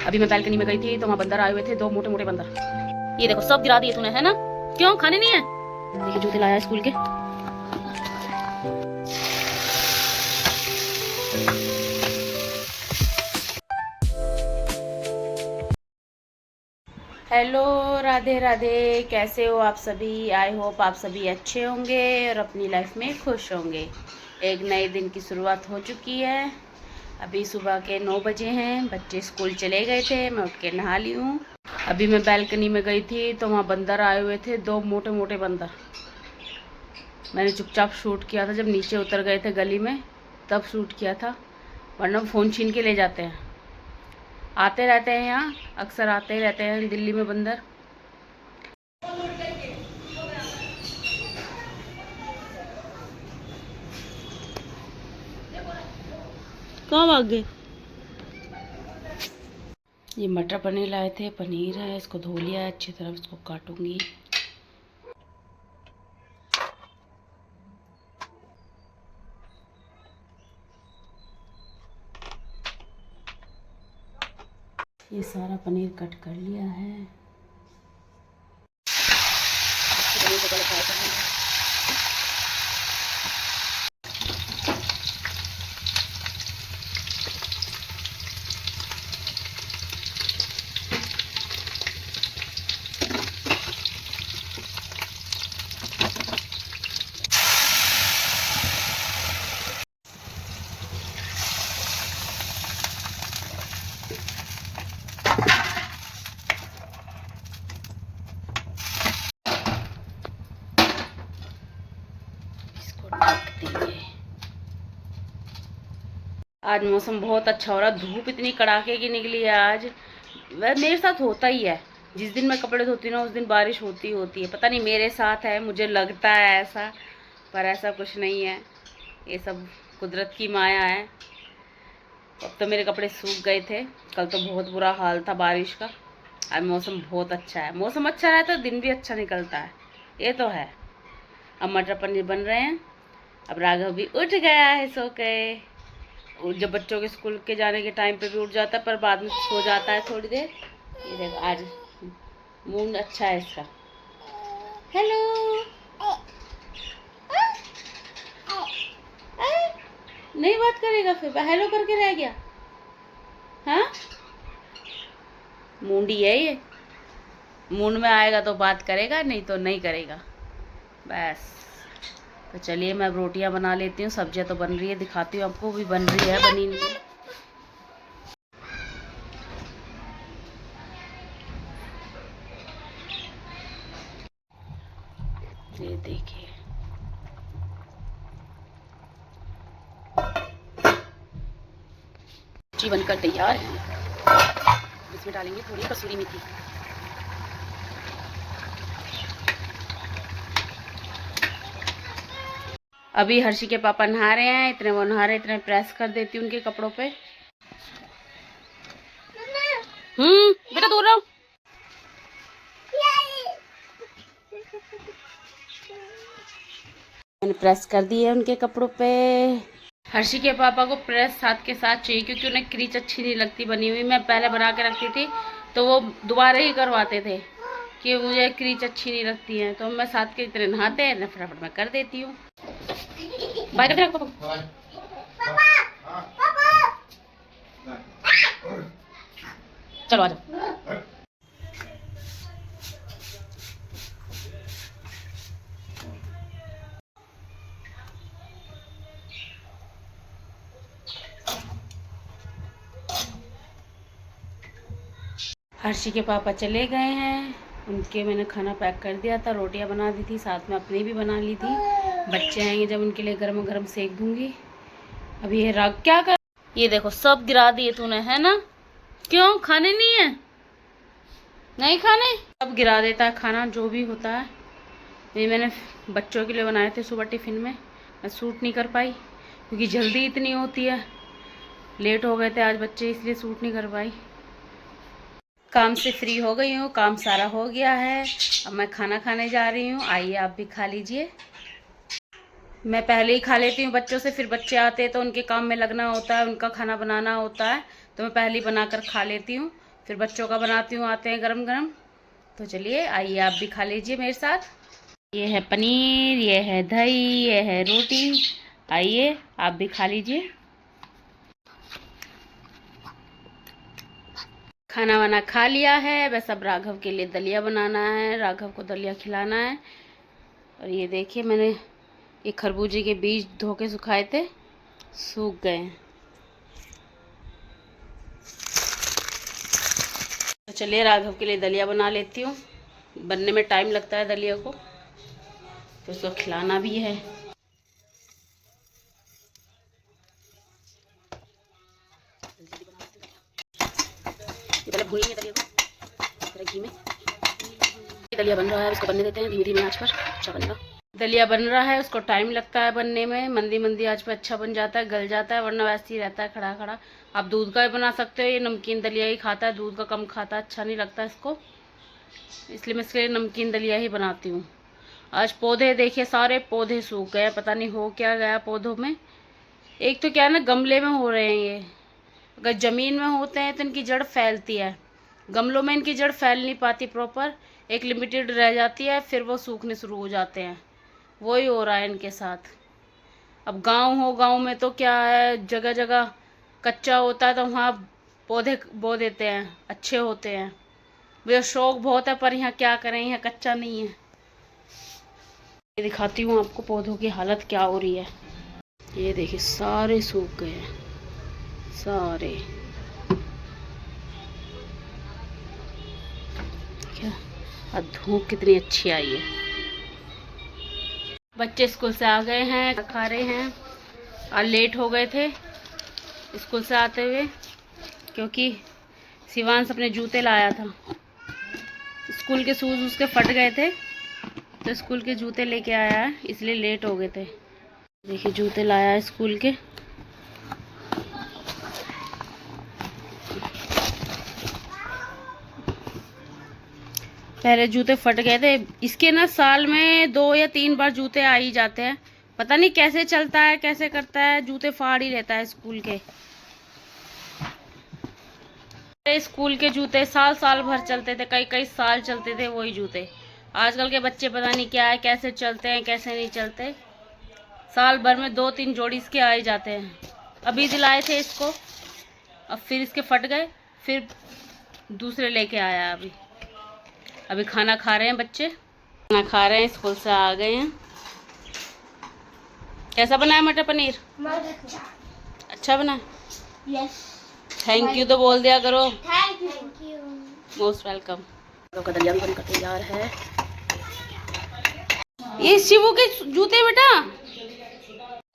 अभी मैं बालकनी में गई थी तो वहाँ बंदर आए हुए थे, 2 मोटे मोटे बंदर। ये देखो सब गिरा दिए तूने, है ना? क्यों खाने नहीं है? देखिए जूते लाया स्कूल के। हेलो, राधे राधे, कैसे हो आप सभी? आई होप आप सभी अच्छे होंगे और अपनी लाइफ में खुश होंगे। एक नए दिन की शुरुआत हो चुकी है। अभी सुबह के 9 बजे हैं, बच्चे स्कूल चले गए थे, मैं उठ के नहा ली हूँ। अभी मैं बालकनी में गई थी तो वहाँ बंदर आए हुए थे, 2 मोटे मोटे बंदर। मैंने चुपचाप शूट किया था, जब नीचे उतर गए थे गली में तब शूट किया था, वरना फ़ोन छीन के ले जाते हैं। आते रहते हैं यहाँ, अक्सर आते ही रहते हैं दिल्ली में बंदर। कहाँ भाग गए? ये मटर पनीर लाए थे, पनीर है, इसको धो लिया है अच्छी तरह, इसको काटूंगी। ये सारा पनीर कट कर लिया है। आज मौसम बहुत अच्छा हो रहा, धूप इतनी कड़ाके की निकली है आज। वह मेरे साथ होता ही है, जिस दिन मैं कपड़े धोती हूँ ना उस दिन बारिश होती होती है। पता नहीं मेरे साथ है, मुझे लगता है ऐसा, पर ऐसा कुछ नहीं है। ये सब कुदरत की माया है। अब तो मेरे कपड़े सूख गए थे, कल तो बहुत बुरा हाल था बारिश का। आज मौसम बहुत अच्छा है, मौसम अच्छा रहता है तो दिन भी अच्छा निकलता है, ये तो है। अब मटर पनीर बन रहे हैं। अब राघव भी उठ गया है सो के। जब बच्चों के स्कूल के जाने के टाइम पे भी उठ जाता है, पर बाद में सो जाता है थोड़ी देर। ये देखो आज मूड अच्छा है इसका। हेलो, नहीं बात करेगा फिर, हेलो करके रह गया। हाँ, मूडी है ये, मूड में आएगा तो बात करेगा, नहीं तो नहीं करेगा बस। तो चलिए मैं अब रोटियां बना लेती हूँ, सब्जियां तो बन रही है, दिखाती हूँ आपको भी बन रही है बनी नहीं। ये देखिए सब्जी बनकर तैयार है। इसमें डालेंगे थोड़ी कसूरी मेथी। अभी हर्षी के पापा नहा रहे हैं, इतने वो नहा रहे, इतने प्रेस कर देती हूँ उनके कपड़ों पे। बेटा दूर रहो। मैंने प्रेस कर दी है उनके कपड़ों पे। हर्षी के पापा को प्रेस साथ के साथ चाहिए, क्योंकि उन्हें क्रीच अच्छी नहीं लगती बनी हुई। मैं पहले बना के रखती थी तो वो दोबारा ही करवाते थे कि मुझे क्रीच अच्छी नहीं लगती है, तो मैं साथ के इतने नहाते हैं, फटाफट मैं कर देती हूँ। बाय कर दे पापा। चलो आ जाओ। हर्षी के पापा चले गए हैं, उनके मैंने खाना पैक कर दिया था, रोटियां बना दी थी, साथ में अपनी भी बना ली थी। बच्चे आएंगे जब उनके लिए गर्म गर्म सेक दूंगी। अभी ये राग क्या कर, ये देखो सब गिरा दिए तूने, है ना? क्यों खाने नहीं है? नहीं खाने, सब गिरा देता है खाना जो भी होता है। ये मैंने बच्चों के लिए बनाए थे सुबह टिफ़िन में, मैं सूट नहीं कर पाई क्योंकि जल्दी इतनी होती है, लेट हो गए थे आज बच्चे, इसलिए सूट नहीं कर पाई। काम से फ्री हो गई हूँ, काम सारा हो गया है। अब मैं खाना खाने जा रही हूँ, आइए आप भी खा लीजिए। मैं पहले ही खा लेती हूँ बच्चों से, फिर बच्चे आते हैं तो उनके काम में लगना होता है, उनका खाना बनाना होता है, तो मैं पहले ही बनाकर खा लेती हूँ, फिर बच्चों का बनाती हूँ, आते हैं गरम गरम। तो चलिए आइए आप भी खा लीजिए मेरे साथ। ये है पनीर, ये है दही, ये है रोटी, आइए आप भी खा लीजिए। खाना वाना खा लिया है, बस अब राघव के लिए दलिया बनाना है, राघव को दलिया खिलाना है। और ये देखिए मैंने ये खरबूजे के बीज धो के सुखाए थे, सूख गए हैं। तो चलिए राघव के लिए दलिया बना लेती हूँ, बनने में टाइम लगता है दलिया को, तो उसको खिलाना भी है। ये पहले भूनेंगे दलिया को घी में। दलिया बन रहा है, उसको बनने देते हैं धीमी धीमी आंच पर, अच्छा बनेगा। दलिया बन रहा है, उसको टाइम लगता है बनने में, मंदी मंदी आंच पर अच्छा बन जाता है, गल जाता है, वरना वैसे ही रहता है खड़ा खड़ा। आप दूध का भी बना सकते हो, ये नमकीन दलिया ही खाता है, दूध का कम खाता है, अच्छा नहीं लगता इसको, इसलिए मैं इसके लिए नमकीन दलिया ही बनाती हूँ। आज पौधे देखिए सारे पौधे सूख गए, पता नहीं हो क्या गया पौधों में। एक तो क्या है ना, गमले में हो रहे हैं ये, अगर ज़मीन में होते हैं तो इनकी जड़ फैलती है, गमलों में इनकी जड़ फैल नहीं पाती प्रॉपर, एक लिमिटेड रह जाती है, फिर वो सूखने शुरू हो जाते हैं। वही हो रहा है इनके साथ। अब गांव हो, गांव में तो क्या है, जगह जगह कच्चा होता है तो वहाँ पौधे बो देते हैं, अच्छे होते हैं। मुझे शौक बहुत है, पर यहाँ क्या करें, यहाँ कच्चा नहीं है। ये दिखाती हूँ आपको पौधों की हालत क्या हो रही है। ये देखिए सारे सूख गए हैं, सारे। क्या और धूप कितनी अच्छी आई है। बच्चे स्कूल से आ गए हैं, खा रहे हैं, और लेट हो गए थे स्कूल से आते हुए, क्योंकि शिवांश अपने जूते लाया था, स्कूल के शूज़ उसके फट गए थे, तो स्कूल के जूते लेके आया है, इसलिए लेट हो गए थे। देखिए जूते लाया है स्कूल के। पहले जूते फट गए थे इसके ना, साल में 2 या 3 बार जूते आ ही जाते हैं, पता नहीं कैसे चलता है, कैसे करता है, जूते फाड़ ही लेता है स्कूल के। स्कूल के जूते साल साल भर चलते थे, कई कई साल चलते थे वही जूते। आजकल के बच्चे पता नहीं क्या है, कैसे चलते हैं कैसे नहीं चलते, साल भर में 2-3 जोड़ी इसके आ ही जाते हैं। अभी दिलाए थे इसको, अब फिर इसके फट गए, फिर दूसरे लेके आया। अभी खाना खा रहे हैं बच्चे, खाना खा रहे हैं, स्कूल से आ गए हैं। कैसा बना है मटर पनीर? अच्छा बना है? यस। थैंक यू तो बोल दिया करो। Thank you, most welcome. का दलिया भी बनकर तैयार है। ये शिवू के जूते बेटा,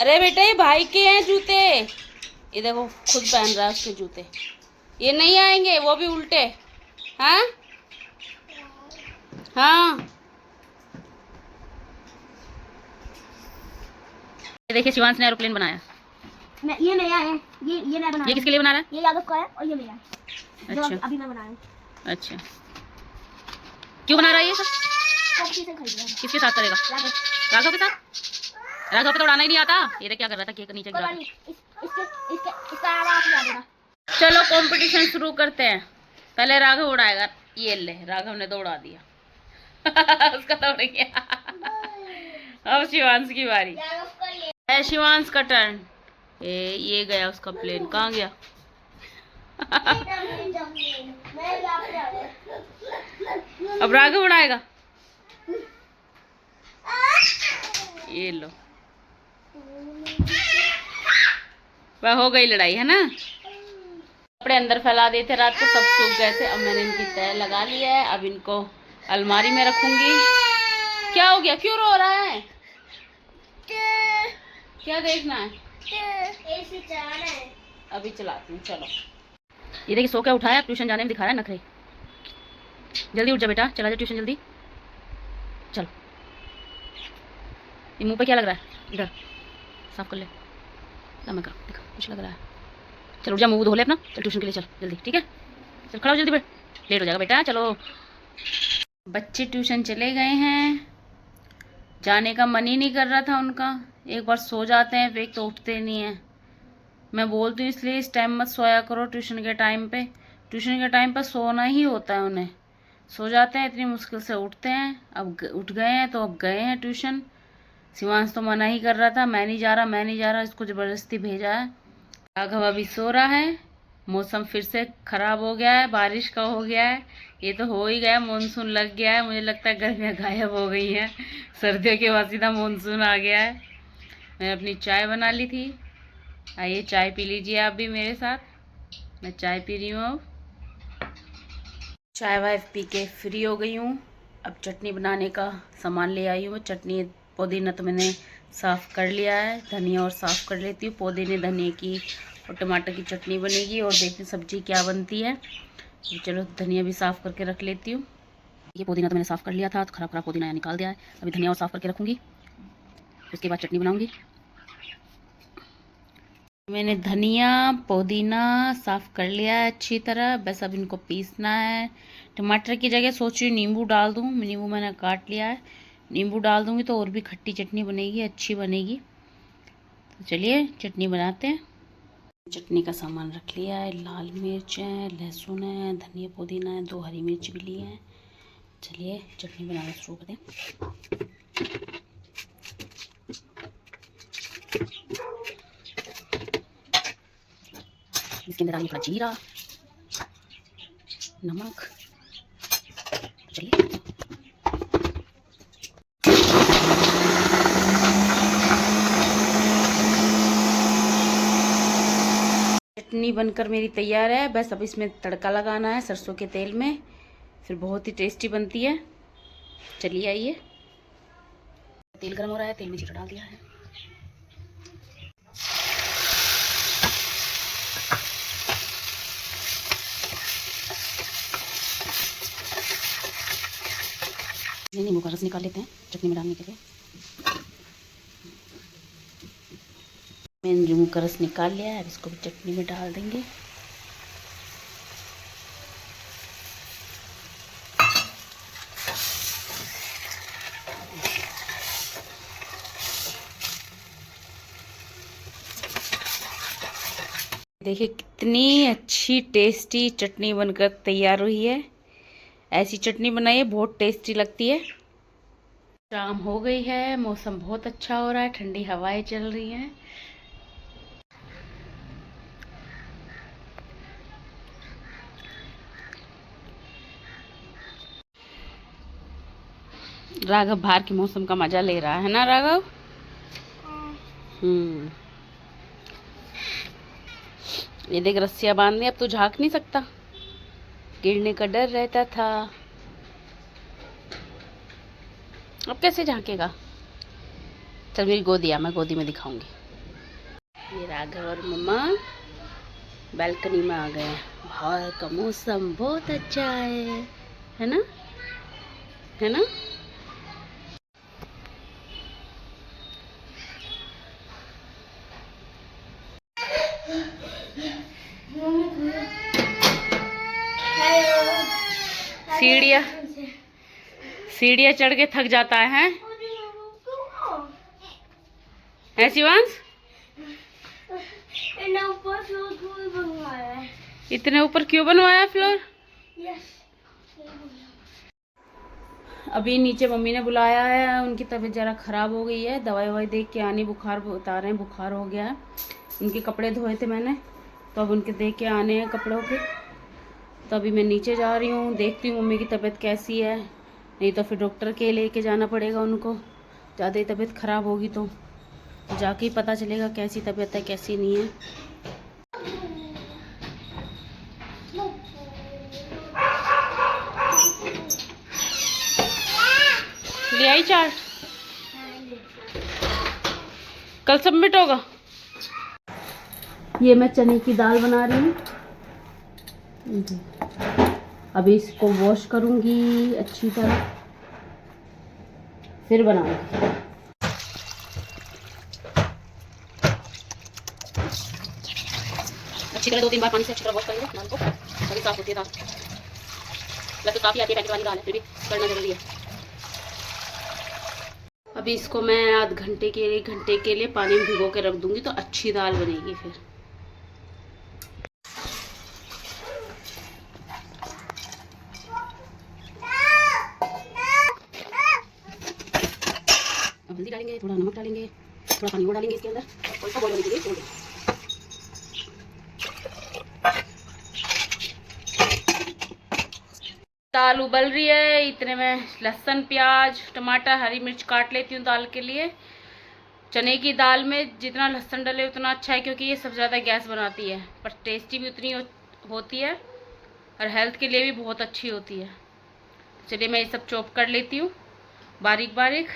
अरे बेटा ये भाई के हैं जूते, ये देखो खुद पहन रहा है उसके जूते, ये नहीं आएंगे, वो भी उल्टे। हाँ हाँ, ये देखिए शिवांश ने एरोप्लेन बनाया। ये नया है, ये नया बना। ये किसके लिए बना रहा है? ये यादव का है और ये मेरा है, अच्छा जो अभी मैं बना रहा हूँ। अच्छा, क्यों बना रहा है ये सब? कंपटीशन खरीद रहा है। किसके साथ करेगा? राघव के साथ। राघव पे तो उड़ाना ही नहीं आता। ये देख क्या कर रहा था, केक नीचे गिरा रहा था। इसका आवाज आ देगा। चलो कंपटीशन शुरू करते हैं, पहले राघव उड़ाएगा। ये ले, राघव ने तो उड़ा दिया। उसका तो उड़ गया। अब शिवांश की बारी है, शिवांश का टर्न। ये गया उसका प्लेन, कहाँ गया? अब राघव उड़ाएगा। ये लो, वह हो गई लड़ाई है ना। कपड़े अंदर फैला दिए थे रात को, सब सूख गए थे, अब मैंने इनकी तह लगा ली है। अब इनको अलमारी में रखूंगी। क्या हो गया, क्यों रो रहा है? क्या देखना है? एसी चलाना है। अभी चलाती हूँ, चलो। ये देखिए सो क्या उठाया, ट्यूशन जाने में दिखा रहा है नखरे। जल्दी उठ जा बेटा, चला जा ट्यूशन जल्दी, चलो। ये मुंह पे क्या लग रहा है? इधर साफ कर ले, नमक देखो कुछ लग रहा है। चल उठ जा, मुंह धो ले अपना, चल ट्यूशन के लिए चल जल्दी, ठीक है? चल खड़ा हो जल्दी, लेट हो जाएगा बेटा, चलो। बच्चे ट्यूशन चले गए हैं, जाने का मन ही नहीं कर रहा था उनका, एक बार सो जाते हैं, फिर तो उठते नहीं हैं। मैं बोलती हूँ इसलिए इस टाइम मत सोया करो ट्यूशन के टाइम पे। ट्यूशन के टाइम पर सोना ही होता है उन्हें। सो जाते हैं, इतनी मुश्किल से उठते हैं। अब उठ गए हैं तो अब गए हैं ट्यूशन। शिवांश तो मना ही कर रहा था, मैं नहीं जा रहा, मैं नहीं जा रहा, इसको ज़बरदस्ती भेजा है। राघव अभी सो रहा है। मौसम फिर से ख़राब हो गया है, बारिश का हो गया है। ये तो हो ही गया, मानसून लग गया है। मुझे लगता है गर्मियाँ गायब हो गई हैं, सर्दियों के बाद सीधा मानसून आ गया है। मैंने अपनी चाय बना ली थी। आइए चाय पी लीजिए आप भी मेरे साथ। मैं चाय पी रही हूँ। अब चाय वाय पी के फ्री हो गई हूँ। अब चटनी बनाने का सामान ले आई हूँ। चटनी पुदीना तो मैंने साफ़ कर लिया है, धनिया और साफ़ कर लेती हूँ। पुदीने धनिया की और टमाटर की चटनी बनेगी, और देखते हैं सब्जी क्या बनती है। तो चलो धनिया भी साफ़ करके रख लेती हूँ। ये पुदीना तो मैंने साफ़ कर लिया था, तो खराब खराब पुदीना निकाल दिया है। अभी धनिया और साफ़ करके रखूँगी, उसके बाद चटनी बनाऊँगी। मैंने धनिया पुदीना साफ़ कर लिया है अच्छी तरह, बस अब इनको पीसना है। टमाटर की जगह सोच रही हूँ नींबू डाल दूँ। नींबू मैंने काट लिया है, नींबू डाल दूँगी तो और भी खट्टी चटनी बनेगी, अच्छी बनेगी। तो चलिए चटनी बनाते हैं। चटनी का सामान रख लिया है, लाल मिर्च है, लहसुन है, धनिया पुदीना है, 2 हरी मिर्च भी लिए हैं। चलिए चटनी बनाना शुरू करें। इसके अंदर डालिए थोड़ा जीरा, नमक। चलिए चटनी बनकर मेरी तैयार है। बस अब इसमें तड़का लगाना है सरसों के तेल में, फिर बहुत ही टेस्टी बनती है। चलिए आइए। तेल गर्म हो रहा है, तेल में जीरा डाल दिया है। नींबू का रस निकाल लेते हैं चटनी में डालने के लिए। मैंने नींबू का रस निकाल लिया है, अब इसको भी चटनी में डाल देंगे। देखिए कितनी अच्छी टेस्टी चटनी बनकर तैयार हुई है। ऐसी चटनी बनाइए, बहुत टेस्टी लगती है। शाम हो गई है, मौसम बहुत अच्छा हो रहा है, ठंडी हवाएं चल रही हैं। राघव बाहर के मौसम का मजा ले रहा है ना राघव? ये देख रस्सियाँ बांध दी, अब तो झाँक नहीं सकता, गिरने का डर रहता था। अब कैसे झाँकेगा? चल मेरी गोदी आ, मैं गोदी में दिखाऊंगी। ये राघव और मम्मा बालकनी में आ गए हैं। बाहर का मौसम बहुत अच्छा है ना? है ना? सीढ़ियाँ सीढ़ियाँ चढ़ के थक जाता है शिवांश? इतने ऊपर क्यों बनवाया फ्लोर? अभी नीचे मम्मी ने बुलाया है, उनकी तबीयत ज़रा ख़राब हो गई है, दवाई ववाई देख के आनी, बुखार बता रहे हैं, बुखार हो गया है। उनके कपड़े धोए थे मैंने, तो अब उनके देख के आने हैं कपड़ों के। तो अभी मैं नीचे जा रही हूँ, देखती हूँ मम्मी की तबीयत कैसी है, नहीं तो फिर डॉक्टर के लेके जाना पड़ेगा उनको। ज़्यादा ही तबीयत ख़राब होगी तो जाके ही पता चलेगा कैसी तबीयत है कैसी नहीं है। ले आई चाट? कल सबमिट होगा। ये मैं चने की दाल बना रही हूँ। अभी इसको वॉश करूँगी अच्छी तरह, फिर बनाऊँगी। अच्छी तरह 2-3 बार पानी से अच्छी तरह वॉश करेंगे दाल को, तभी साफ होती है दाल। वैसे काफ़ी आती है पैकेट वाली दाल है, फिर भी करना जरूरी है। अभी इसको मैं आध घंटे के लिए, 1 घंटे के लिए पानी में भिगो के रख दूंगी तो अच्छी दाल बनेगी फिर। अब हल्दी डालेंगे, थोड़ा नमक डालेंगे, थोड़ा पानी और डालेंगे इसके अंदर और इसको बॉईल होने के लिए छोड़ देंगे। दाल उबल रही है, इतने में लहसुन, प्याज, टमाटर, हरी मिर्च काट लेती हूँ दाल के लिए। चने की दाल में जितना लहसुन डले उतना अच्छा है, क्योंकि ये सबसे ज़्यादा गैस बनाती है, पर टेस्टी भी उतनी होती है और हेल्थ के लिए भी बहुत अच्छी होती है। चलिए मैं ये सब चॉप कर लेती हूँ बारीक बारीक।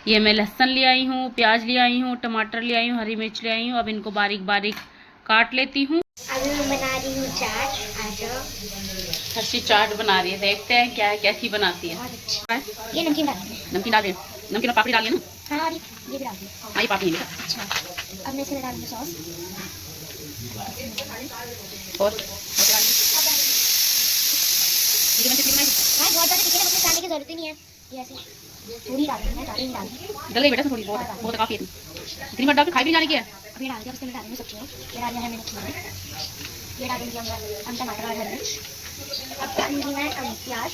ये मैं लहसुन ले आई हूँ, प्याज ले आई हूँ, टमाटर ले आई हूँ, हरी मिर्च ले आई हूँ। अब इनको बारीक बारीक काट लेती हूँ। अभी मैं बना रही हूँ चाट। आ जाओ। हर्षी चाट बना रही है, देखते हैं क्या है, कैसी बनाती है। अच्छा। ये नमकीन डाल दें। नमकीन डाल रही है, नमकीन और पापड़ी डालिए ना। हाँ, और ये भी डाल दें। हाँ, ये पापड़ी है। अच्छा, अब मैं इसमें डालूंगी सॉस। और हाँ, बहुत ज़्यादा चिकन उसमें डालने की जरूरत ही नहीं है, ये ऐसे थोड़ी डालनी है, ज़्यादा नहीं डालनी। डल गई बेटा, थोड़ी बहुत बहुत काफ़ी है। इतनी बार डाल के खाई भी जाने की है। अभी डाल दिया, उसमें डालेंगे सब्जियाँ। ये डाल दिया है मैंने खीरा, ये डालेंगे हम टमाटर और हरी मिर्च। अब डालूंगी मैं प्याज।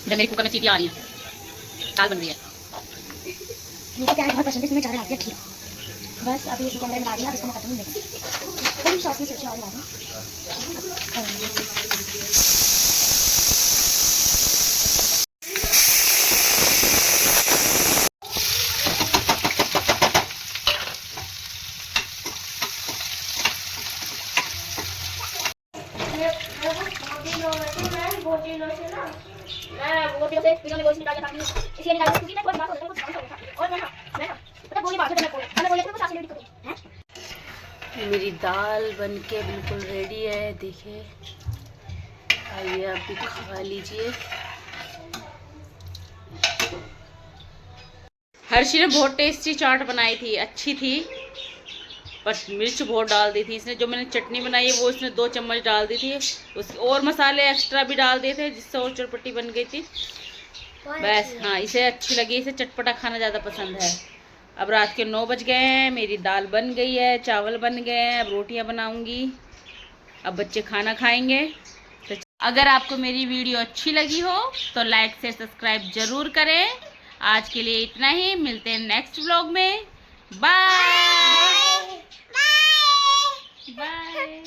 इधर मेरी कुकर में सीटी आ रही है, दाल बन रही है। मुझे प्याज बहुत पसंद है, इसमें ज़्यादा डाल दिया खीरा। बस अभी इसके अंदर डाल दिया, अब इसको मैं कटूंगी मिक्स। थोड़ी सॉस में सब्जी और डाल दूँ। मेरी दाल बनके बिल्कुल रेडी है, देखिए। आइए आप भी खा लीजिए। हर्षी ने बहुत टेस्टी चाट बनाई थी, अच्छी थी, पर मिर्च बहुत डाल दी थी इसने। जो मैंने चटनी बनाई है वो इसने 2 चम्मच डाल दी थी, उस और मसाले एक्स्ट्रा भी डाल दिए थे, जिससे और चटपटी बन गई थी। बस हाँ, इसे अच्छी लगी, इसे चटपटा खाना ज़्यादा पसंद है। अब रात के 9 बज गए हैं, मेरी दाल बन गई है, चावल बन गए हैं, अब रोटियां बनाऊंगी, अब बच्चे खाना खाएंगे। तो अगर आपको मेरी वीडियो अच्छी लगी हो तो लाइक से सब्सक्राइब ज़रूर करें। आज के लिए इतना ही, मिलते हैं नेक्स्ट व्लॉग में। Bye bye.